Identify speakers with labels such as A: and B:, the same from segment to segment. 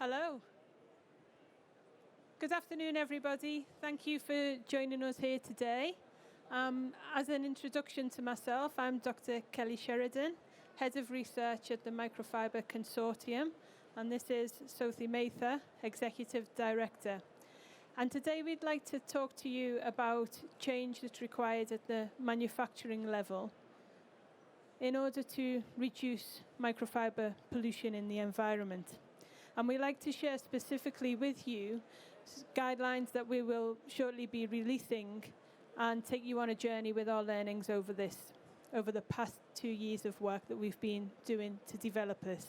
A: Hello. Good afternoon, everybody. Thank you for joining us here today. As an introduction to myself, I'm Dr. Kelly Sheridan, Head of Research at the Microfiber Consortium, and this is Sophie Mather, Executive Director. And today we'd like to talk to you about change that's required at the manufacturing level in order to reduce microfiber pollution in the environment. And we'd like to share specifically with you guidelines that we will shortly be releasing and take you on a journey with our learnings over the past 2 years of work that we've been doing to develop this.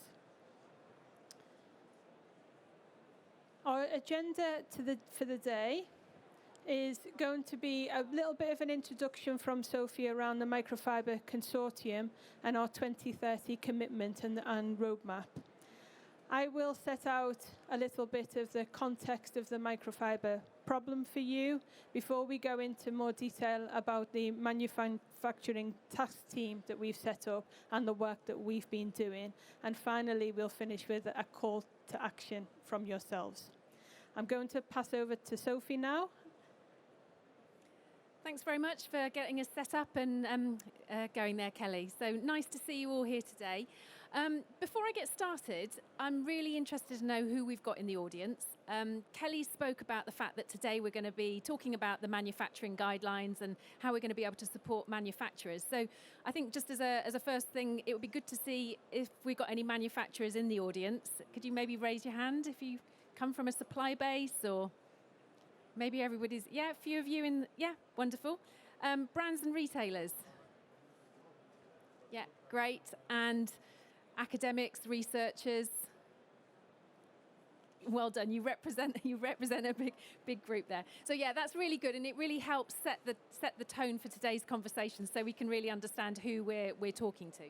A: Our agenda for the day is going to be a little bit of an introduction from Sophie around the Microfiber Consortium and our 2030 commitment and roadmap. I will set out a little bit of the context of the microfiber problem for you before we go into more detail about the manufacturing task team that we've set up and the work that we've been doing. And finally, we'll finish with a call to action from yourselves. I'm going to pass over to Sophie now.
B: Thanks very much for getting us set up and going there, Kelly. So nice to see you all here today. Before I get started, I'm really interested to know who we've got in the audience. Kelly spoke about the fact that today we're going to be talking about the manufacturing guidelines and how we're going to be able to support manufacturers. So I think just as a first thing, it would be good to see if we've got any manufacturers in the audience. Could you maybe raise your hand if you come from a supply base or... Maybe everybody's, a few of you wonderful. Brands and retailers. Yeah, great. And academics, researchers. Well done, you represent a big group there. So yeah, that's really good, and it really helps set the tone for today's conversation so we can really understand who we're talking to.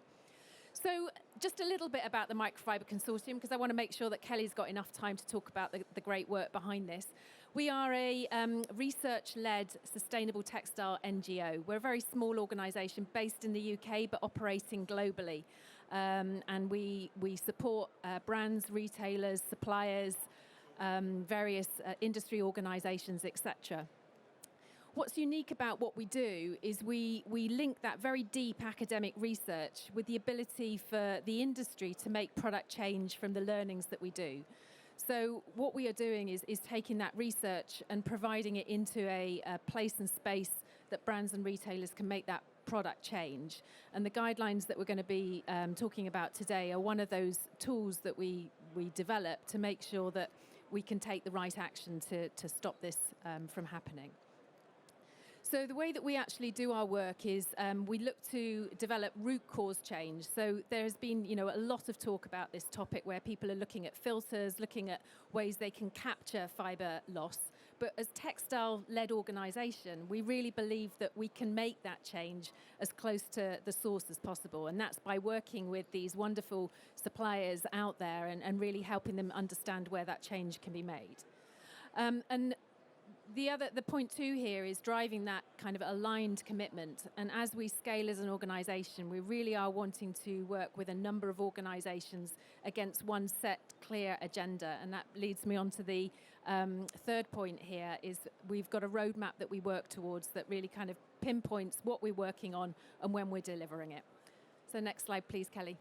B: So just a little bit about the Microfiber Consortium, because I want to make sure that Kelly's got enough time to talk about the great work behind this. We are a research-led sustainable textile NGO. We're a very small organisation based in the UK but operating globally. And we support brands, retailers, suppliers, various industry organisations, etc. What's unique about what we do is we link that very deep academic research with the ability for the industry to make product change from the learnings that we do. So what we are doing is taking that research and providing it into a place and space that brands and retailers can make that product change. And the guidelines that we're going to be talking about today are one of those tools that we develop to make sure that we can take the right action to stop this from happening. So the way that we actually do our work is we look to develop root cause change. So there's been, a lot of talk about this topic where people are looking at filters, looking at ways they can capture fibre loss. But as textile-led organisation, we really believe that we can make that change as close to the source as possible. And that's by working with these wonderful suppliers out there and really helping them understand where that change can be made. And the point two here is driving that kind of aligned commitment. And as we scale as an organisation, we really are wanting to work with a number of organisations against one set clear agenda. And that leads me on to the third point here is we've got a roadmap that we work towards that really kind of pinpoints what we're working on and when we're delivering it. So next slide, please, Kelly.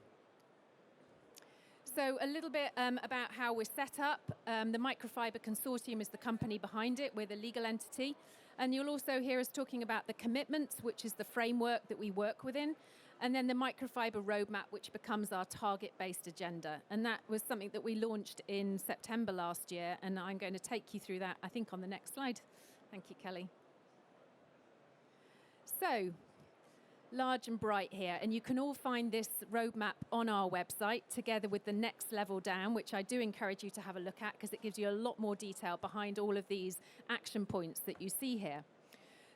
B: So a little bit about how we're set up. The Microfiber Consortium is the company behind it. We're the legal entity. And you'll also hear us talking about the commitments, which is the framework that we work within. And then the Microfiber roadmap, which becomes our target-based agenda. And that was something that we launched in September last year. And I'm going to take you through that, I think, on the next slide. Thank you, Kelly. So, large and bright here, and you can all find this roadmap on our website together with the next level down, which I do encourage you to have a look at because it gives you a lot more detail behind all of these action points that you see here.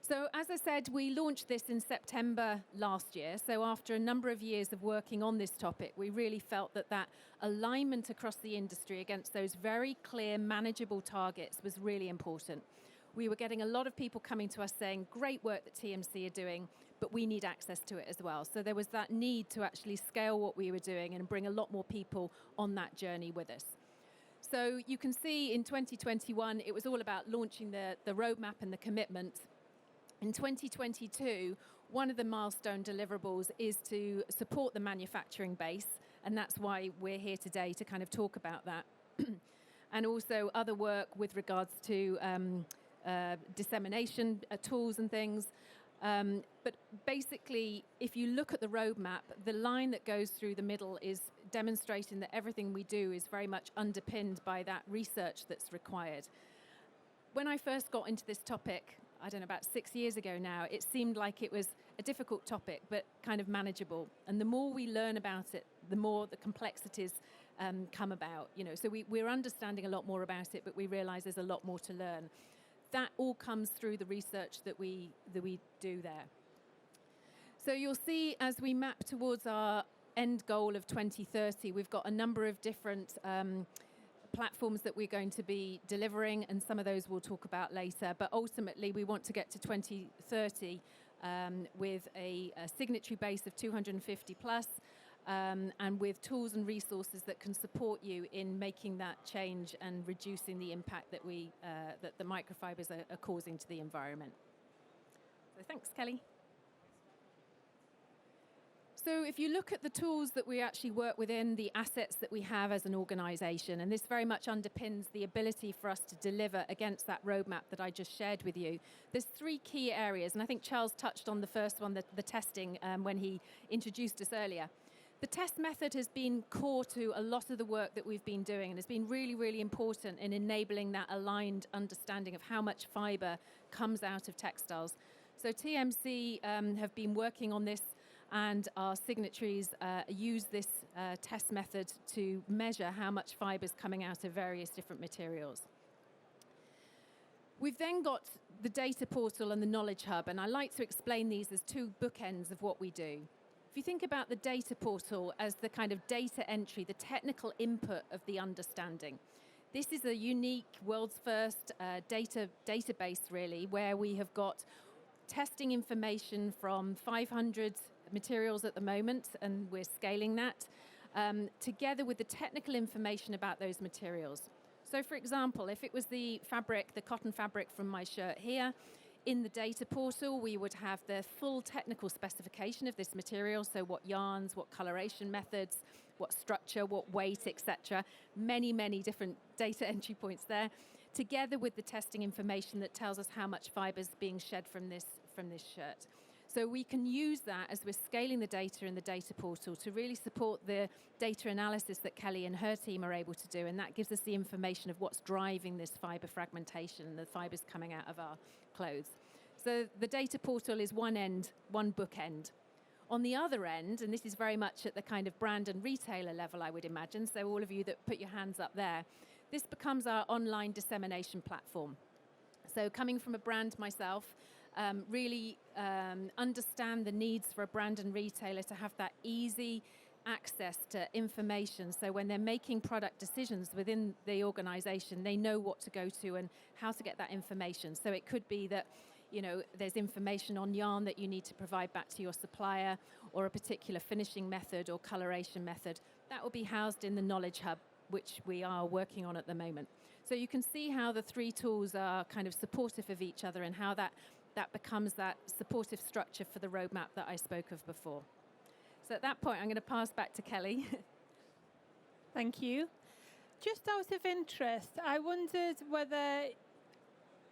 B: So as I said, we launched this in September last year. So after a number of years of working on this topic, we really felt that alignment across the industry against those very clear, manageable targets was really important. We were getting a lot of people coming to us saying, great work that TMC are doing, but we need access to it as well. So there was that need to actually scale what we were doing and bring a lot more people on that journey with us. So you can see in 2021, it was all about launching the roadmap and the commitment. In 2022, one of the milestone deliverables is to support the manufacturing base, and that's why we're here today to kind of talk about that. And also other work with regards to dissemination tools and things. But basically, if you look at the roadmap, the line that goes through the middle is demonstrating that everything we do is very much underpinned by that research that's required. When I first got into this topic, I don't know, about 6 years ago now, it seemed like it was a difficult topic, but kind of manageable. And the more we learn about it, the more the complexities come about. You know, so we're understanding a lot more about it, but we realize there's a lot more to learn. That all comes through the research that we do there. So you'll see as we map towards our end goal of 2030, we've got a number of different platforms that we're going to be delivering, and some of those we'll talk about later. But ultimately, we want to get to 2030 with a signatory base of 250 plus, and with tools and resources that can support you in making that change and reducing the impact that that the microfibers are causing to the environment. So thanks, Kelly. So if you look at the tools that we actually work within, the assets that we have as an organisation, and this very much underpins the ability for us to deliver against that roadmap that I just shared with you. There's three key areas, and I think Charles touched on the first one, the testing, when he introduced us earlier. The test method has been core to a lot of the work that we've been doing, and has been really, really important in enabling that aligned understanding of how much fibre comes out of textiles. So TMC have been working on this, and our signatories use this test method to measure how much fibre is coming out of various different materials. We've then got the data portal and the knowledge hub, and I like to explain these as two bookends of what we do. If you think about the data portal as the kind of data entry, the technical input of the understanding, this is a unique, world's first database, really, where we have got testing information from 500 materials at the moment, and we're scaling that, together with the technical information about those materials. So for example, if it was the fabric, the cotton fabric from my shirt here, in the data portal, we would have the full technical specification of this material, so what yarns, what coloration methods, what structure, what weight, etc. Many, many different data entry points there, together with the testing information that tells us how much fibre is being shed from this shirt. So we can use that as we're scaling the data in the data portal to really support the data analysis that Kelly and her team are able to do, and that gives us the information of what's driving this fibre fragmentation and the fibres coming out of our clothes. So the data portal is one end, one bookend. On the other end, and this is very much at the kind of brand and retailer level, I would imagine, so all of you that put your hands up there, this becomes our online dissemination platform. So coming from a brand myself, really understand the needs for a brand and retailer to have that easy access to information. So when they're making product decisions within the organization, they know what to go to and how to get that information. So it could be that, you know, there's information on yarn that you need to provide back to your supplier, or a particular finishing method or coloration method. That will be housed in the Knowledge Hub, which we are working on at the moment. So you can see how the three tools are kind of supportive of each other, and how that becomes that supportive structure for the roadmap that I spoke of before. So at that point, I'm going to pass back to Kelly.
A: Thank you. Just out of interest, I wondered whether,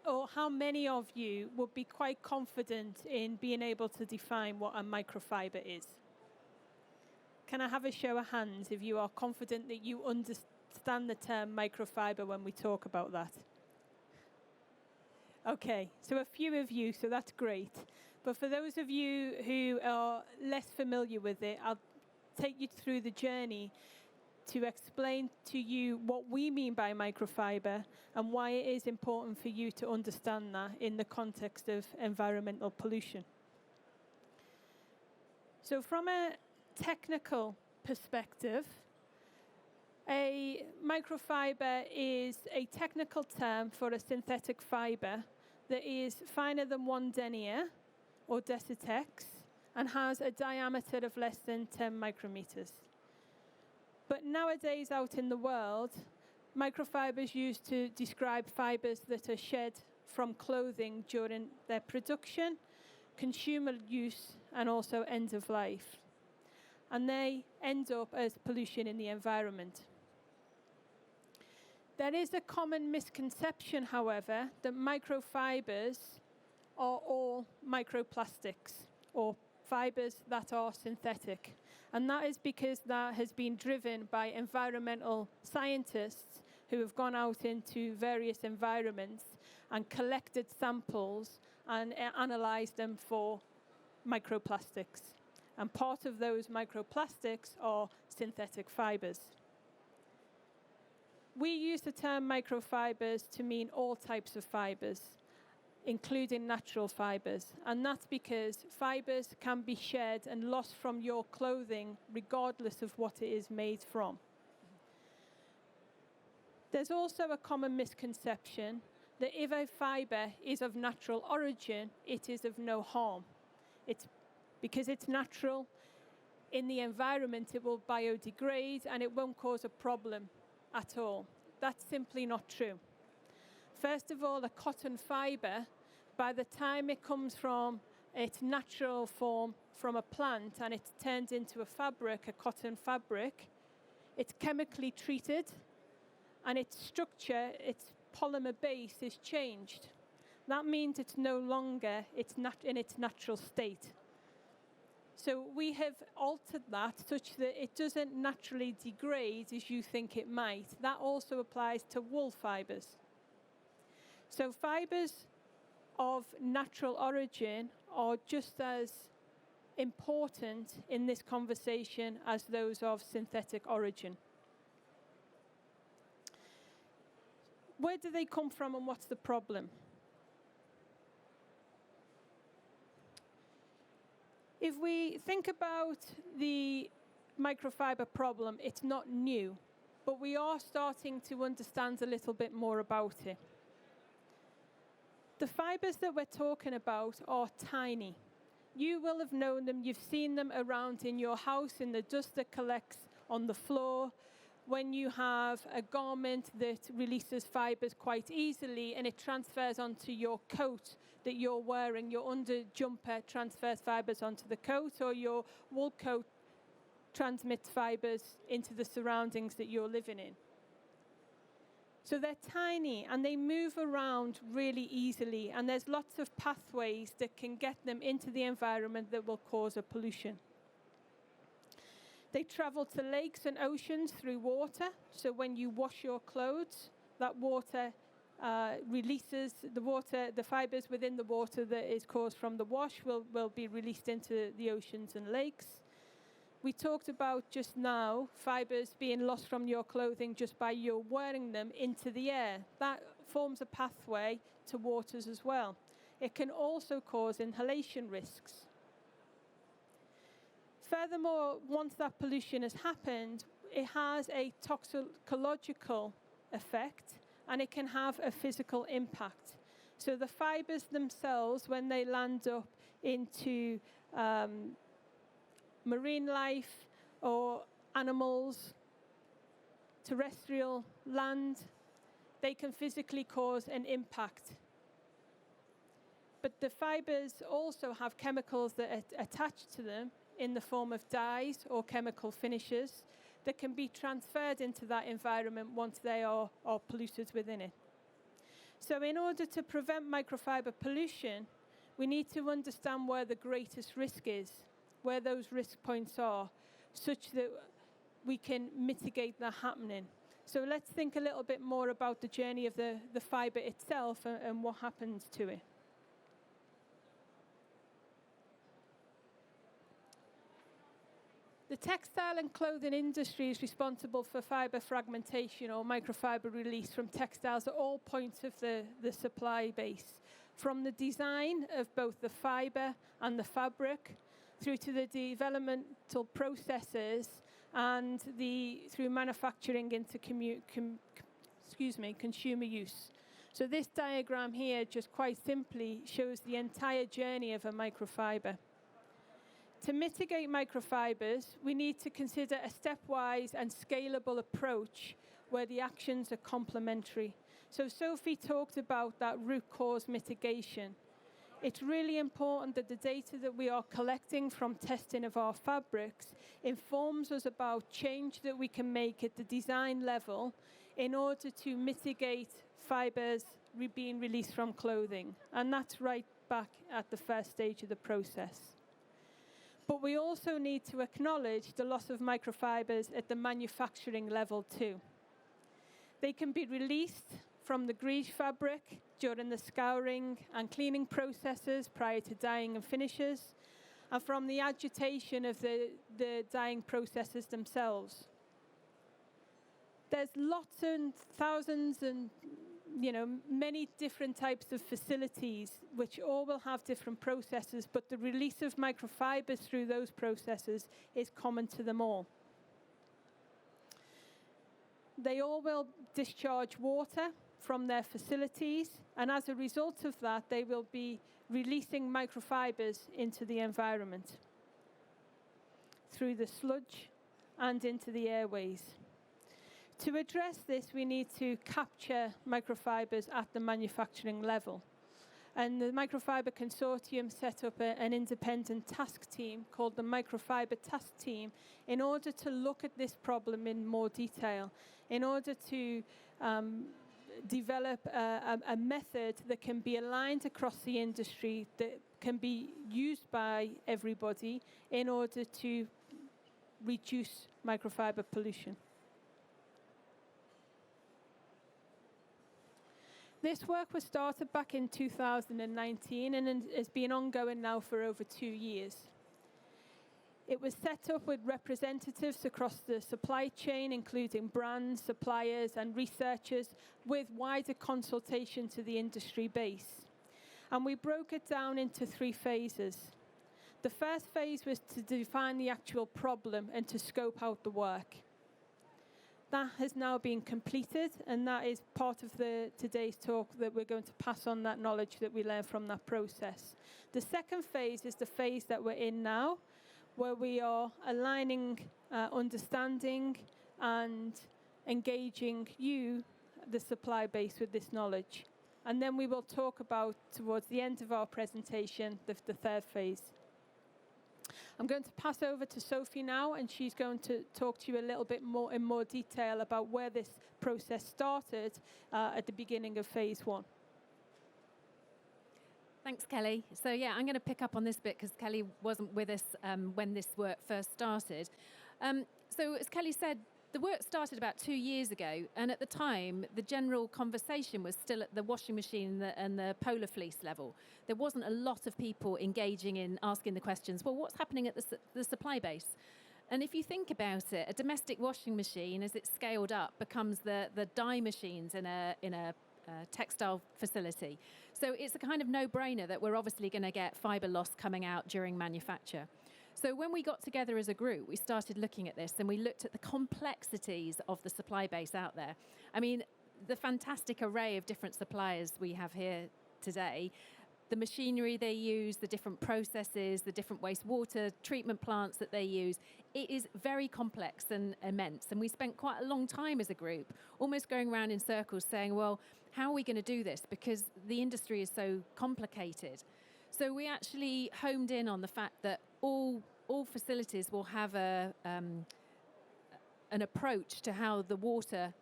A: or how many of you would be quite confident in being able to define what a microfiber is? Can I have a show of hands if you are confident that you understand the term microfiber when we talk about that? Okay, so a few of you, so that's great. But for those of you who are less familiar with it, I'll take you through the journey to explain to you what we mean by microfiber and why it is important for you to understand that in the context of environmental pollution. So from a technical perspective, a microfiber is a technical term for a synthetic fiber that is finer than 1 denier, or decitex, and has a diameter of less than 10 micrometers. But nowadays out in the world, Microfibers used to describe fibres that are shed from clothing during their production, consumer use, and also end of life. And they end up as pollution in the environment. There is a common misconception, however, that microfibers are all microplastics, or fibres that are synthetic. And that is because that has been driven by environmental scientists who have gone out into various environments and collected samples and analysed them for microplastics. And part of those microplastics are synthetic fibres. We use the term microfibers to mean all types of fibres, including natural fibres. And that's because fibres can be shed and lost from your clothing regardless of what it is made from. There's also a common misconception that if a fibre is of natural origin, it is of no harm. It's because it's natural, in the environment it will biodegrade and it won't cause a problem at all. That's simply not true. First of all, a cotton fibre, by the time it comes from its natural form from a plant and it's turned into a fabric, a cotton fabric, it's chemically treated and its structure, its polymer base is changed. That means it's no longer in its natural state. So we have altered that such that it doesn't naturally degrade as you think it might. That also applies to wool fibres. So fibres of natural origin are just as important in this conversation as those of synthetic origin. Where do they come from and what's the problem? If we think about the microfiber problem, it's not new, but we are starting to understand a little bit more about it. The fibres that we're talking about are tiny. You will have known them, you've seen them around in your house in the dust that collects on the floor, when you have a garment that releases fibres quite easily and it transfers onto your coat that you're wearing, your under jumper transfers fibres onto the coat, or your wool coat transmits fibres into the surroundings that you're living in. So they're tiny and they move around really easily, and there's lots of pathways that can get them into the environment that will cause a pollution. They travel to lakes and oceans through water, so when you wash your clothes, that water releases the fibres within the water that is caused from the wash will be released into the oceans and lakes. We talked about just now fibres being lost from your clothing just by you wearing them into the air. That forms a pathway to waters as well. It can also cause inhalation risks. Furthermore, once that pollution has happened, it has a toxicological effect and it can have a physical impact. So the fibres themselves, when they land up into marine life or animals, terrestrial, land, they can physically cause an impact. But the fibres also have chemicals that are attached to them in the form of dyes or chemical finishes that can be transferred into that environment once they are polluted within it. So in order to prevent microfiber pollution, we need to understand where the greatest risk is, where those risk points are, such that we can mitigate that happening. So let's think a little bit more about the journey of the fiber itself and what happens to it. The textile and clothing industry is responsible for fibre fragmentation or microfiber release from textiles at all points of the supply base, from the design of both the fibre and the fabric, through to the developmental processes and through manufacturing into consumer use. So this diagram here just quite simply shows the entire journey of a microfiber. To mitigate microfibers, we need to consider a stepwise and scalable approach where the actions are complementary. So Sophie talked about that root cause mitigation. It's really important that the data that we are collecting from testing of our fabrics informs us about change that we can make at the design level in order to mitigate fibres being released from clothing. And that's right back at the first stage of the process. But we also need to acknowledge the loss of microfibres at the manufacturing level too. They can be released from the grease fabric during the scouring and cleaning processes prior to dyeing and finishes, and from the agitation of the dyeing processes themselves. There's lots and thousands and many different types of facilities which all will have different processes, but the release of microfibres through those processes is common to them all. They all will discharge water from their facilities, and as a result of that, they will be releasing microfibres into the environment through the sludge and into the airways. To address this, we need to capture microfibres at the manufacturing level. And the Microfiber Consortium set up an independent task team called the Microfiber Task Team in order to look at this problem in more detail, in order to develop a method that can be aligned across the industry, that can be used by everybody in order to reduce microfiber pollution. This work was started back in 2019 and has been ongoing now for over 2 years. It was set up with representatives across the supply chain, including brands, suppliers, and researchers, with wider consultation to the industry base. And we broke it down into 3 phases. The first phase was to define the actual problem and to scope out the work. That has now been completed, and that is part of today's talk, that we're going to pass on that knowledge that we learned from that process. The second phase is the phase that we're in now, where we are aligning, understanding, and engaging you, the supply base, with this knowledge. And then we will talk about, towards the end of our presentation, the third phase. I'm going to pass over to Sophie now, and she's going to talk to you a little bit more in more detail about where this process started at the beginning of phase 1.
B: Thanks, Kelly. So yeah, I'm going to pick up on this bit because Kelly wasn't with us when this work first started. So as Kelly said, the work started about 2 years ago, and at the time, the general conversation was still at the washing machine and the polar fleece level. There wasn't a lot of people engaging in asking the questions, well, what's happening at the supply base? And if you think about it, a domestic washing machine, as it's scaled up, becomes the dye machines in a textile facility. So it's a kind of no-brainer that we're obviously going to get fibre loss coming out during manufacture. So when we got together as a group, we started looking at this, and we looked at the complexities of the supply base out there. I mean, the fantastic array of different suppliers we have here today, the machinery they use, the different processes, the different wastewater treatment plants that they use, it is very complex and immense. And we spent quite a long time as a group almost going around in circles saying, well, how are we going to do this? Because the industry is so complicated. So we actually homed in on the fact that all facilities will have an approach to how the water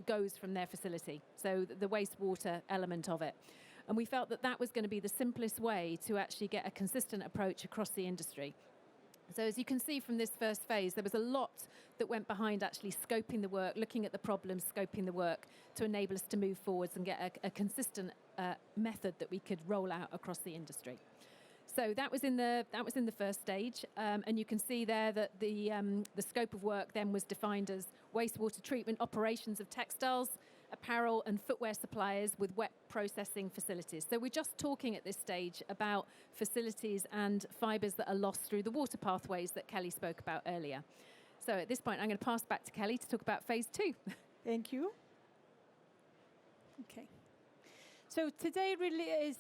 B: goes from their facility, so the wastewater element of it. And we felt that that was going to be the simplest way to actually get a consistent approach across the industry. So as you can see from this first phase, there was a lot that went behind actually scoping the work, looking at the problems, scoping the work to enable us to move forwards and get a consistent method that we could roll out across the industry. So that was in the first stage, and you can see there that the scope of work then was defined as wastewater treatment operations of textiles, apparel and footwear suppliers with wet processing facilities. So we're just talking at this stage about facilities and fibres that are lost through the water pathways that Kelly spoke about earlier. So at this point, I'm going to pass back to Kelly to talk about phase 2.
A: Thank you. Okay. So today really is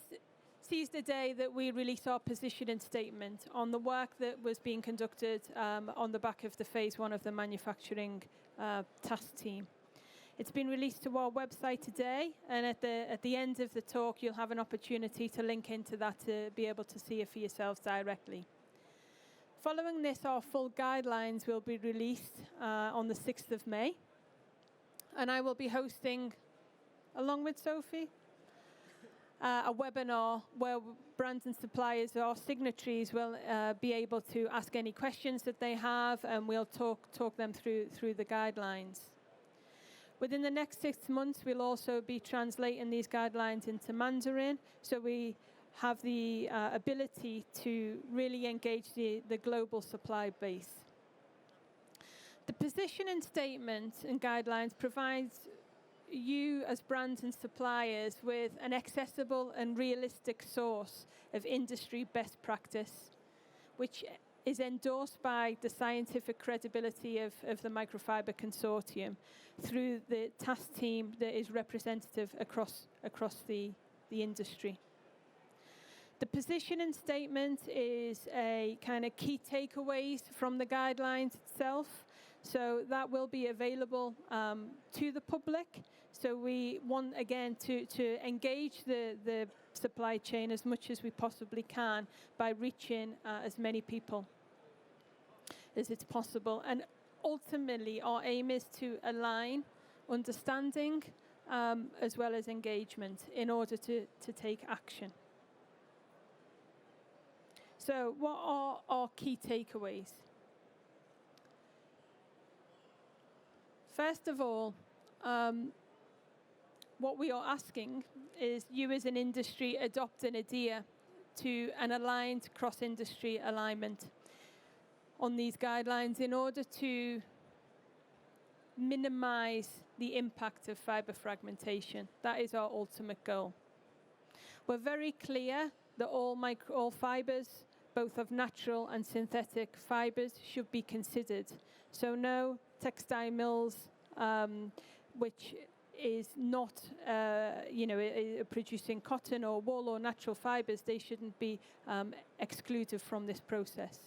A: today's the day that we release our positioning statement on the work that was being conducted on the back of the phase 1 of the manufacturing task team. It's been released to our website today, and at the end of the talk, you'll have an opportunity to link into that to be able to see it for yourselves directly. Following this, our full guidelines will be released on the 6th of May, and I will be hosting, along with Sophie, a webinar where brands and suppliers or signatories will be able to ask any questions that they have, and we'll talk them through the guidelines. Within the next 6 months, we'll also be translating these guidelines into Mandarin, so we have the ability to really engage the global supply base. The positioning statement and guidelines provides you as brands and suppliers with an accessible and realistic source of industry best practice, which is endorsed by the scientific credibility of the Microfiber Consortium through the task team that is representative across the industry. The positioning statement is a kind of key takeaways from the guidelines itself. So that will be available to the public. So we want, again, to engage the supply chain as much as we possibly can by reaching as many people as it's possible. And ultimately, our aim is to align understanding as well as engagement in order to take action. So what are our key takeaways? First of all, what we are asking is you as an industry adopt and adhere to an aligned cross-industry alignment on these guidelines in order to minimize the impact of fibre fragmentation. That is our ultimate goal. We're very clear that all fibres, both of natural and synthetic fibres, should be considered. So no textile mills, which is not, producing cotton or wool or natural fibres, they shouldn't be excluded from this process.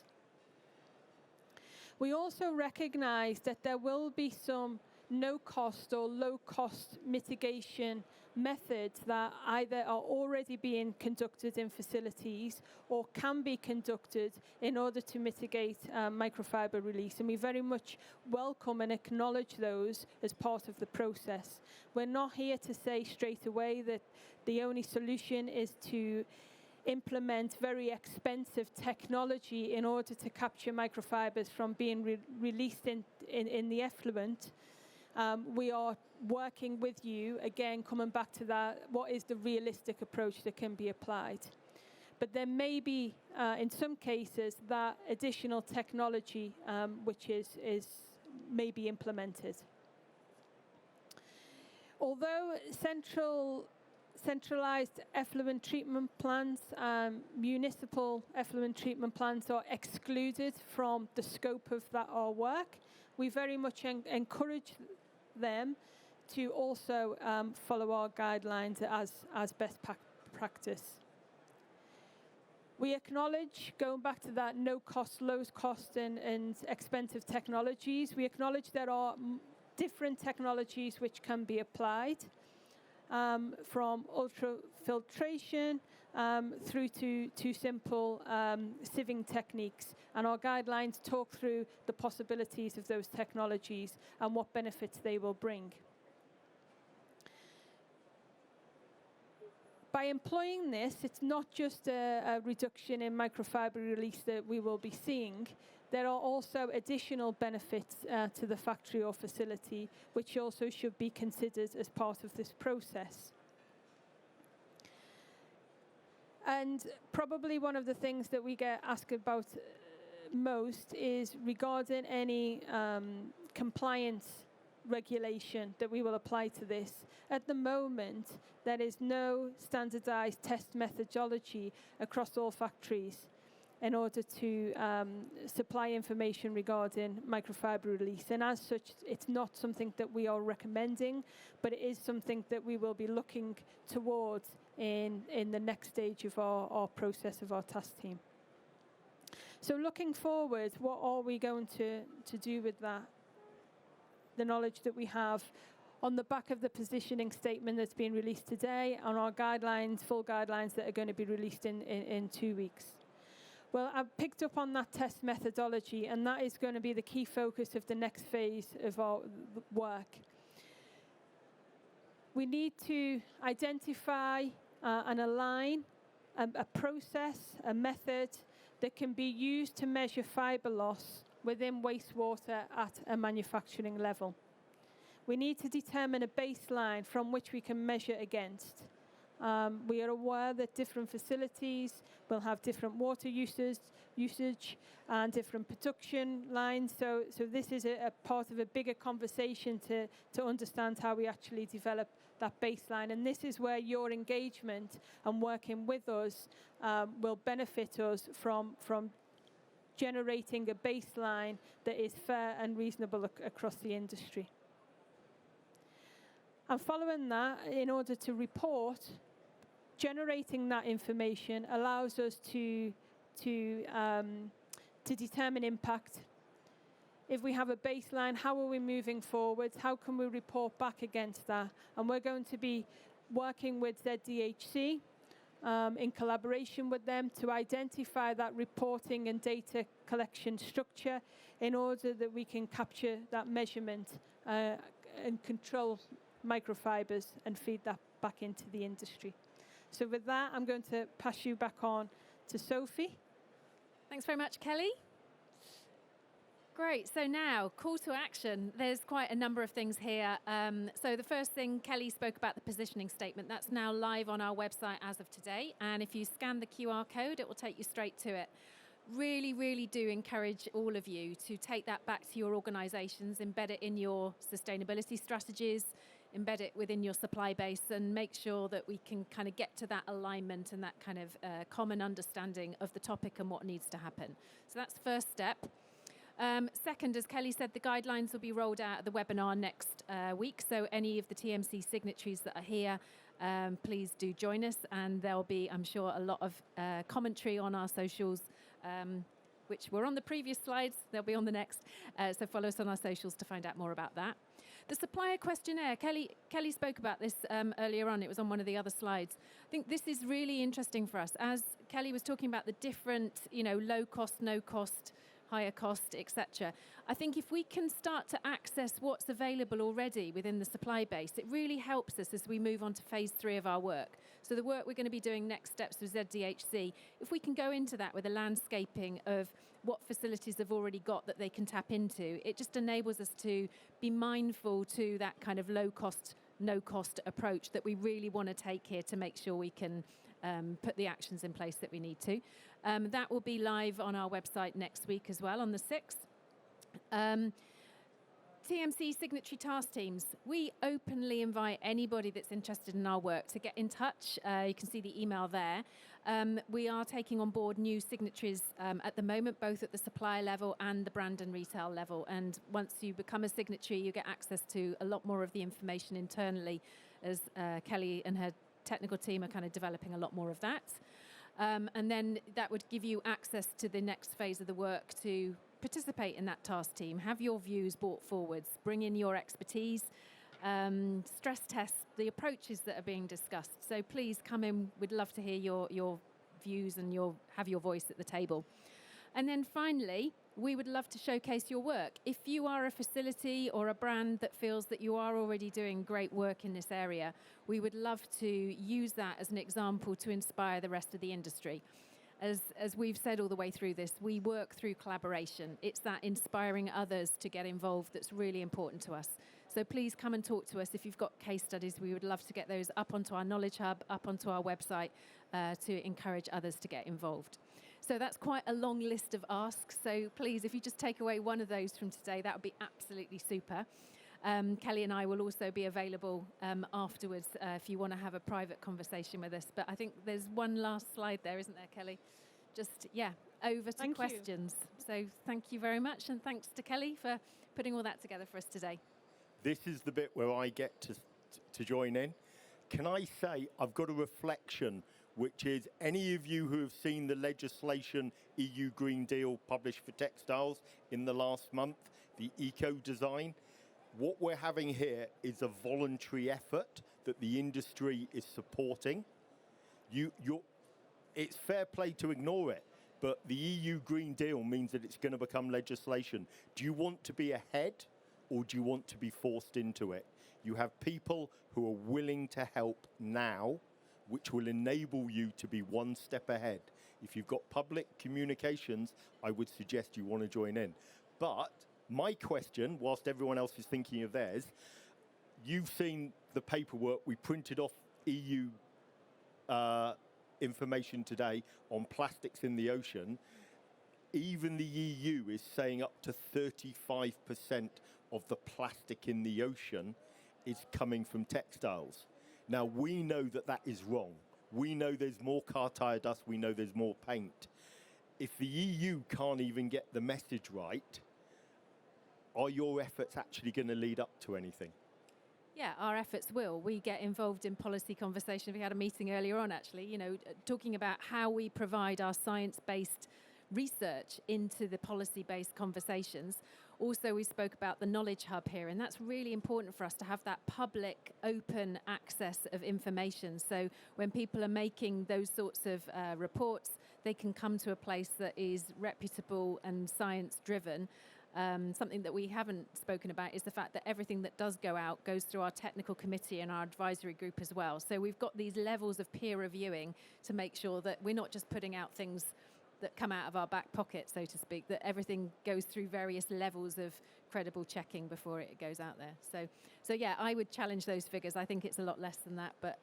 A: We also recognize that there will be some no-cost or low-cost mitigation methods that either are already being conducted in facilities or can be conducted in order to mitigate microfiber release. And we very much welcome and acknowledge those as part of the process. We're not here to say straight away that the only solution is to implement very expensive technology in order to capture microfibers from being released in the effluent. We are working with you, again, coming back to that, what is the realistic approach that can be applied? But there may be, in some cases, that additional technology which may be implemented. Although centralized effluent treatment plants, municipal effluent treatment plants are excluded from the scope of our work, we very much encourage them to also follow our guidelines as best practice. We acknowledge, going back to that no cost, low cost and expensive technologies, we acknowledge there are different technologies which can be applied, from ultrafiltration through to simple sieving techniques. And our guidelines talk through the possibilities of those technologies and what benefits they will bring. By employing this, it's not just a reduction in microfiber release that we will be seeing. There are also additional benefits to the factory or facility, which also should be considered as part of this process. And probably one of the things that we get asked about most is regarding any compliance regulation that we will apply to this. At the moment, there is no standardized test methodology across all factories. in order to supply information regarding microfiber release. And as such, it's not something that we are recommending, but it is something that we will be looking towards in the next stage of our process of our task team. So looking forward, what are we going to do with that? The knowledge that we have on the back of the positioning statement that's been released today, and our guidelines, full guidelines that are going to be released in 2 weeks. Well, I've picked up on that test methodology, and that is going to be the key focus of the next phase of our work. We need to identify and align a process, a method that can be used to measure fibre loss within wastewater at a manufacturing level. We need to determine a baseline from which we can measure against. We are aware that different facilities will have different water usage and different production lines. So this is a part of a bigger conversation to understand how we actually develop that baseline. And this is where your engagement and working with us will benefit us from generating a baseline that is fair and reasonable across the industry. And following that, in order to report, generating that information allows us to determine impact. If we have a baseline, how are we moving forward? How can we report back against that? And we're going to be working with ZDHC in collaboration with them to identify that reporting and data collection structure in order that we can capture that measurement and control microfibers and feed that back into the industry. So with that, I'm going to pass you back on to Sophie.
B: Thanks very much, Kelly. Great, so now, call to action. There's quite a number of things here. So the first thing, Kelly spoke about the positioning statement. That's now live on our website as of today. And if you scan the QR code, it will take you straight to it. Really, really do encourage all of you to take that back to your organisations, embed it in your sustainability strategies, embed it within your supply base, and make sure that we can kind of get to that alignment and that kind of common understanding of the topic and what needs to happen. So that's the first step. Second, as Kelly said, the guidelines will be rolled out at the webinar next week. So any of the TMC signatories that are here, please do join us. And there'll be, I'm sure, a lot of commentary on our socials, which were on the previous slides. They'll be on the next. So follow us on our socials to find out more about that. The supplier questionnaire, Kelly spoke about this earlier on. It was on one of the other slides. I think this is really interesting for us. As Kelly was talking about the different, low cost, no cost, higher cost, etc. I think if we can start to access what's available already within the supply base, it really helps us as we move on to phase 3 of our work. So the work we're going to be doing next steps with ZDHC, if we can go into that with a landscaping of what facilities have already got that they can tap into, it just enables us to be mindful to that kind of low cost, no cost approach that we really want to take here to make sure we can put the actions in place that we need to. That will be live on our website next week as well, on the 6th. TMC signatory task teams. We openly invite anybody that's interested in our work to get in touch. You can see the email there. We are taking on board new signatories at the moment, both at the supplier level and the brand and retail level. And once you become a signatory, you get access to a lot more of the information internally, as Kelly and her technical team are kind of developing a lot more of that. And then that would give you access to the next phase of the work to participate in that task team, have your views brought forwards, bring in your expertise, stress test the approaches that are being discussed. So please come in. We'd love to hear your views and have your voice at the table. And then finally, we would love to showcase your work. If you are a facility or a brand that feels that you are already doing great work in this area, we would love to use that as an example to inspire the rest of the industry. As we've said all the way through this, we work through collaboration. It's that inspiring others to get involved that's really important to us. So please come and talk to us. If you've got case studies, we would love to get those up onto our Knowledge Hub, up onto our website, to encourage others to get involved. So that's quite a long list of asks. So please, if you just take away one of those from today, that would be absolutely super. Kelly and I will also be available afterwards if you want to have a private conversation with us. But I think there's one last slide there, isn't there, Kelly? just, yeah, over to
A: Thank you.
B: questions. So thank you very much, and thanks to Kelly for putting all that together for us today.
C: This is the bit where I get to join in. Can I say I've got a reflection, which is any of you who have seen the legislation EU Green Deal published for textiles in the last month, the eco-design, what we're having here is a voluntary effort that the industry is supporting. It's fair play to ignore it, but the EU Green Deal means that it's going to become legislation. Do you want to be ahead, or do you want to be forced into it? You have people who are willing to help now, which will enable you to be one step ahead. If you've got public communications, I would suggest you want to join in. But my question, whilst everyone else is thinking of theirs, you've seen the paperwork. We printed off EU information today on plastics in the ocean. Even the EU is saying up to 35% of the plastic in the ocean is coming from textiles. Now, we know that that is wrong. We know there's more car tire dust. We know there's more paint. If the EU can't even get the message right, are your efforts actually going to lead up to anything?
B: Yeah, our efforts will. We get involved in policy conversations. We had a meeting earlier on, actually, you know, talking about how we provide our science-based research into the policy-based conversations. Also, we spoke about the knowledge hub here, and that's really important for us to have that public, open access of information. So when people are making those sorts of reports, they can come to a place that is reputable and science-driven. Something that we haven't spoken about is the fact that everything that does go out goes through our technical committee and our advisory group as well. So we've got these levels of peer reviewing to make sure that we're not just putting out things that come out of our back pocket, so to speak, that everything goes through various levels of credible checking before it goes out there. So yeah, I would challenge those figures. I think it's a lot less than that, but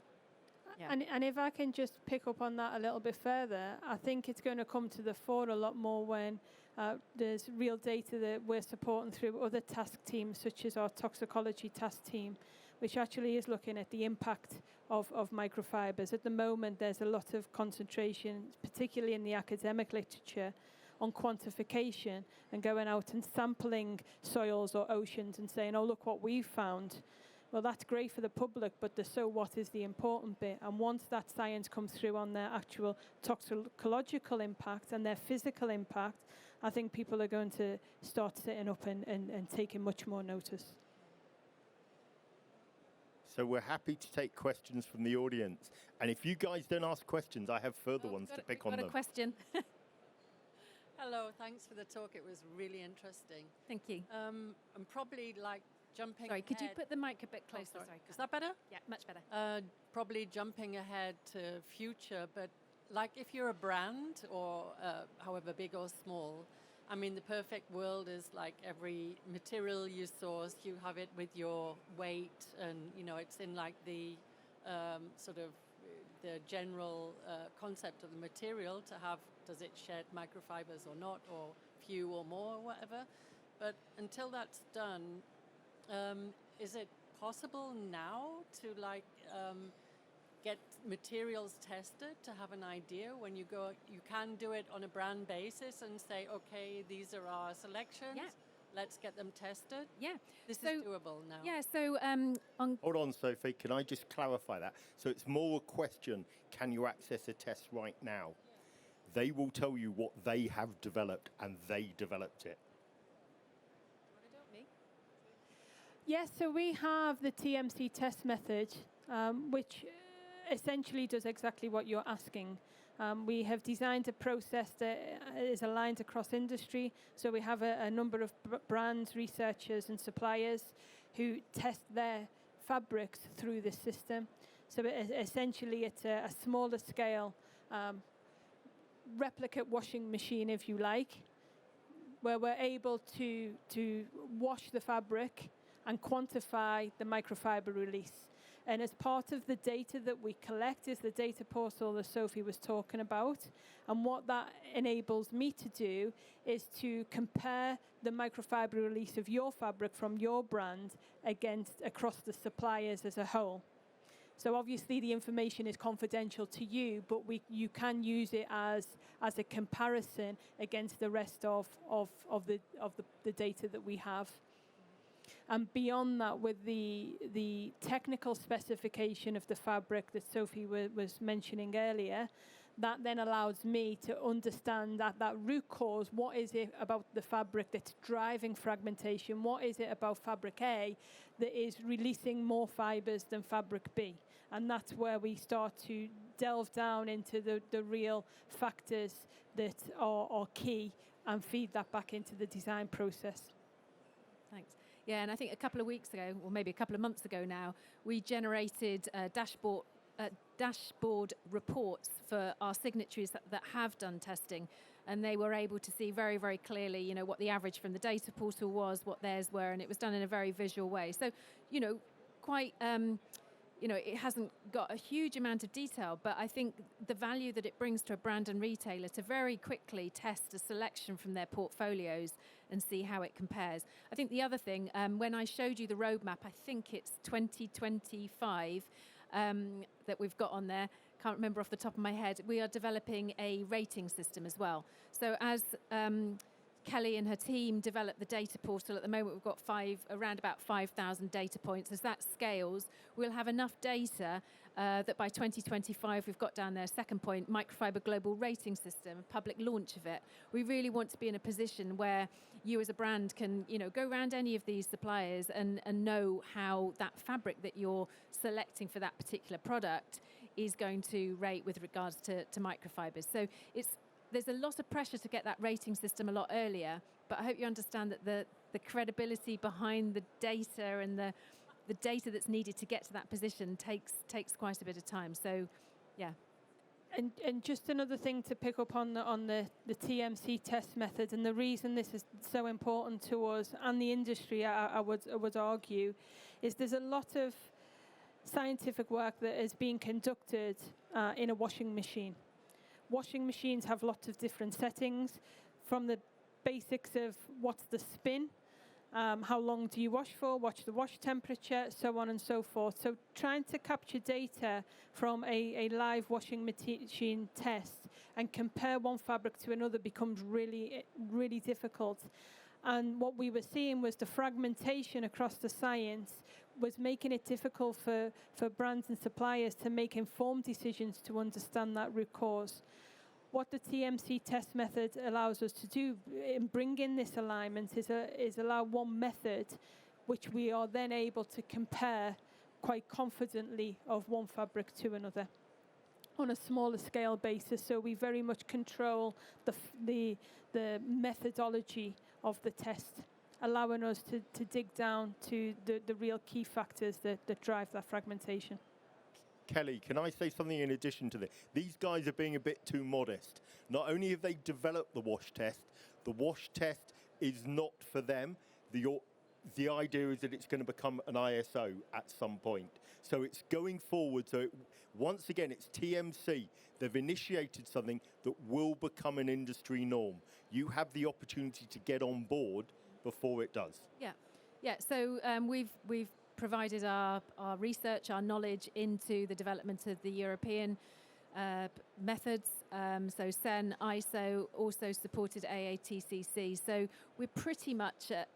B: yeah.
A: And if I can just pick up on that a little bit further, I think it's going to come to the fore a lot more when there's real data that we're supporting through other task teams, such as our toxicology task team, which actually is looking at the impact of microfibers. At the moment, there's a lot of concentration, particularly in the academic literature, on quantification and going out and sampling soils or oceans and saying, oh, look what we've found. Well, that's great for the public, but the so what is the important bit. And once that science comes through on their actual toxicological impact and their physical impact, I think people are going to start sitting up and taking much more notice.
C: So we're happy to take questions from the audience. And if you guys don't ask questions, I have further ones to pick on them.
B: Got a question.
D: Hello, thanks for the talk. It was really interesting.
B: Thank you.
D: I'm probably like jumping
B: Sorry, could you
D: ahead.
B: put the mic a bit closer?
D: Oh, sorry.
B: Sorry.
D: Is that better?
B: Yeah, much better.
D: Probably jumping ahead to future, but like if you're a brand or however big or small, I mean, the perfect world is like every material you source, you have it with your weight, and you know it's in like the sort of the general concept of the material to have, does it shed microfibers or not, or few or more, or whatever. But until that's done, is it possible now to like get materials tested to have an idea when you go? You can do it on a brand basis and say, okay, these are our selections.
B: Yeah.
D: Let's get them tested.
B: Yeah.
D: This is doable now.
B: Yeah, so
C: Hold on, Sophie, can I just clarify that? So it's more a question, can you access a test right now? They will tell you what they have developed, and they developed it.
A: Yes, so we have the Tmc Test Method, which essentially does exactly what you're asking. We have designed a process that is aligned across industry. So we have a number of brands, researchers and suppliers who test their fabrics through this system. So essentially it's a smaller scale replicate washing machine, if you like, where we're able to wash the fabric and quantify the microfiber release. And as part of the data that we collect is the data portal that Sophie was talking about. And what that enables me to do is to compare the microfiber release of your fabric from your brand across the suppliers as a whole. So obviously the information is confidential to you, but you can use it as a comparison against the rest of the data that we have. And beyond that, with the technical specification of the fabric that Sophie was mentioning earlier, that then allows me to understand that root cause. What is it about the fabric that's driving fragmentation? What is it about fabric A that is releasing more fibres than fabric B? And that's where we start to delve down into the real factors that are key and feed that back into the design process.
B: Thanks. Yeah, and I think a couple of weeks ago, or maybe a couple of months ago now, we generated dashboard reports for our signatories that have done testing, and they were able to see very, very clearly, you know, what the average from the data portal was, what theirs were, and it was done in a very visual way. So, you know, quite, you know, it hasn't got a huge amount of detail, but I think the value that it brings to a brand and retailer to very quickly test a selection from their portfolios and see how it compares. I think the other thing, when I showed you the roadmap, I think it's 2025, that we've got on there, can't remember off the top of my head, we are developing a rating system as well. So as Kelly and her team develop the data portal, at the moment we've got around about 5,000 data points. As that scales, we'll have enough data that by 2025, we've got down there, second point, Microfiber Global Rating System, public launch of it. We really want to be in a position where you as a brand can, you know, go around any of these suppliers and know how that fabric that you're selecting for that particular product is going to rate with regards to microfibers. So there's a lot of pressure to get that rating system a lot earlier, but I hope you understand that the credibility behind the data and the data that's needed to get to that position takes quite a bit of time. So, yeah.
A: And just another thing to pick up on the TMC test method, and the reason this is so important to us and the industry, I would argue, is there's a lot of scientific work that is being conducted in a washing machine. Washing machines have lots of different settings, from the basics of what's the spin, how long do you wash for, what's the wash temperature, so on and so forth. So trying to capture data from a live washing machine test and compare one fabric to another becomes really, really difficult. And what we were seeing was the fragmentation across the science was making it difficult for brands and suppliers to make informed decisions to understand that root cause. What the TMC test method allows us to do in bringing this alignment is allow one method which we are then able to compare quite confidently of one fabric to another on a smaller scale basis. So we very much control the methodology of the test, allowing us to dig down to the real key factors that drive that fragmentation.
C: Kelly, can I say something in addition to this? These guys are being a bit too modest. Not only have they developed the wash test is not for them. The idea is that it's going to become an ISO at some point. So it's going forward. So once again, it's TMC. They've initiated something that will become an industry norm. You have the opportunity to get on board before it does.
B: Yeah. So we've provided our research, our knowledge into the development of the European methods. So CEN, ISO, also supported AATCC. So we're pretty much at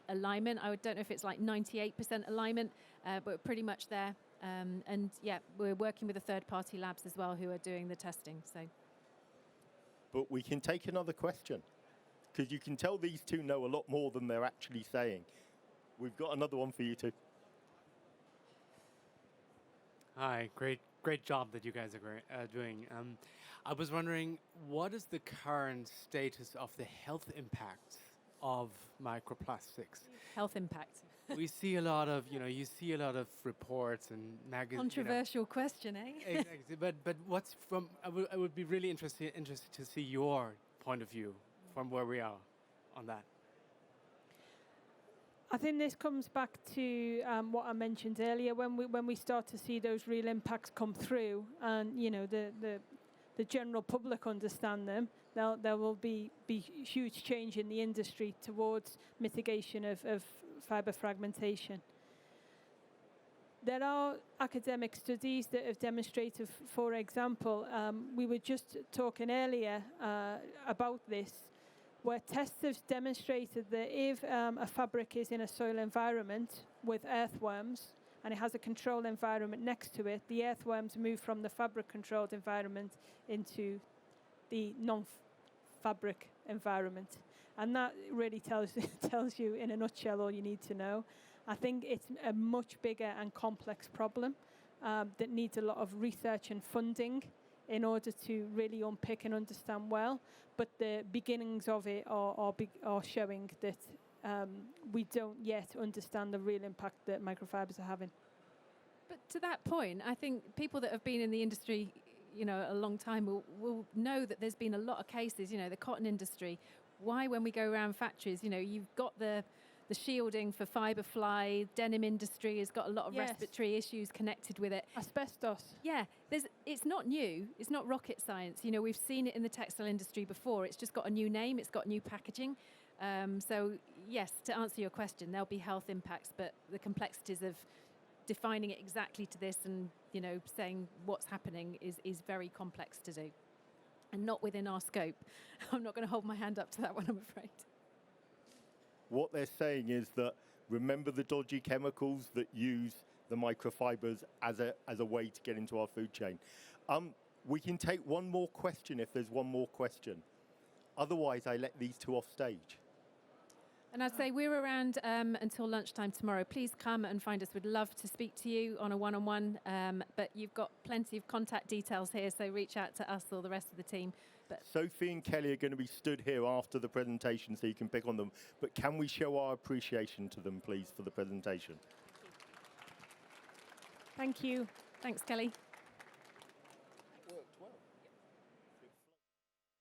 B: alignment. I don't know if it's like 98% alignment, but we're pretty much there. And yeah, we're working with the third-party labs as well who are doing the testing. So.
C: But we can take another question, because you can tell these two know a lot more than they're actually saying. We've got another one for you two.
E: Hi, great job that you guys are doing. I was wondering, what is the current status of the health impact of microplastics?
B: Health impact.
E: We see a lot of, you see a lot of reports and magazines.
B: Controversial question, eh?
E: Exactly. But what's from? I would be really interested to see your point of view from where we are on that.
A: I think this comes back to what I mentioned earlier. When we start to see those real impacts come through, and the general public understand them, there will be huge change in the industry towards mitigation of fibre fragmentation. There are academic studies that have demonstrated, for example, we were just talking earlier about this, where tests have demonstrated that if a fabric is in a soil environment with earthworms and it has a control environment next to it, the earthworms move from the fabric-controlled environment into the non-fabric environment. And that really tells you in a nutshell all you need to know. I think it's a much bigger and complex problem that needs a lot of research and funding in order to really unpick and understand well. But the beginnings of it are showing that we don't yet understand the real impact that microfibers are having.
B: But to that point, I think people that have been in the industry, a long time will know that there's been a lot of cases, the cotton industry. Why, when we go around factories, you've got the shielding for fibre fly, denim industry has got a lot of respiratory issues connected with it.
A: Asbestos.
B: Yeah, it's not new, it's not rocket science. We've seen it in the textile industry before, it's just got a new name, it's got new packaging. So yes, to answer your question, there'll be health impacts, but the complexities of defining it exactly to this and, saying what's happening is very complex to do. And not within our scope. I'm not going to hold my hand up to that one, I'm afraid.
C: What they're saying is that remember the dodgy chemicals that use the microfibers as a way to get into our food chain. We can take one more question if there's one more question. Otherwise, I let these two off stage.
B: And I'd say we're around until lunchtime tomorrow. Please come and find us. We'd love to speak to you on a one-on-one, but you've got plenty of contact details here, so reach out to us or the rest of the team. But
C: Sophie and Kelly are going to be stood here after the presentation so you can pick on them. But can we show our appreciation to them, please, for the presentation?
A: Thank you.
B: Thanks, Kelly.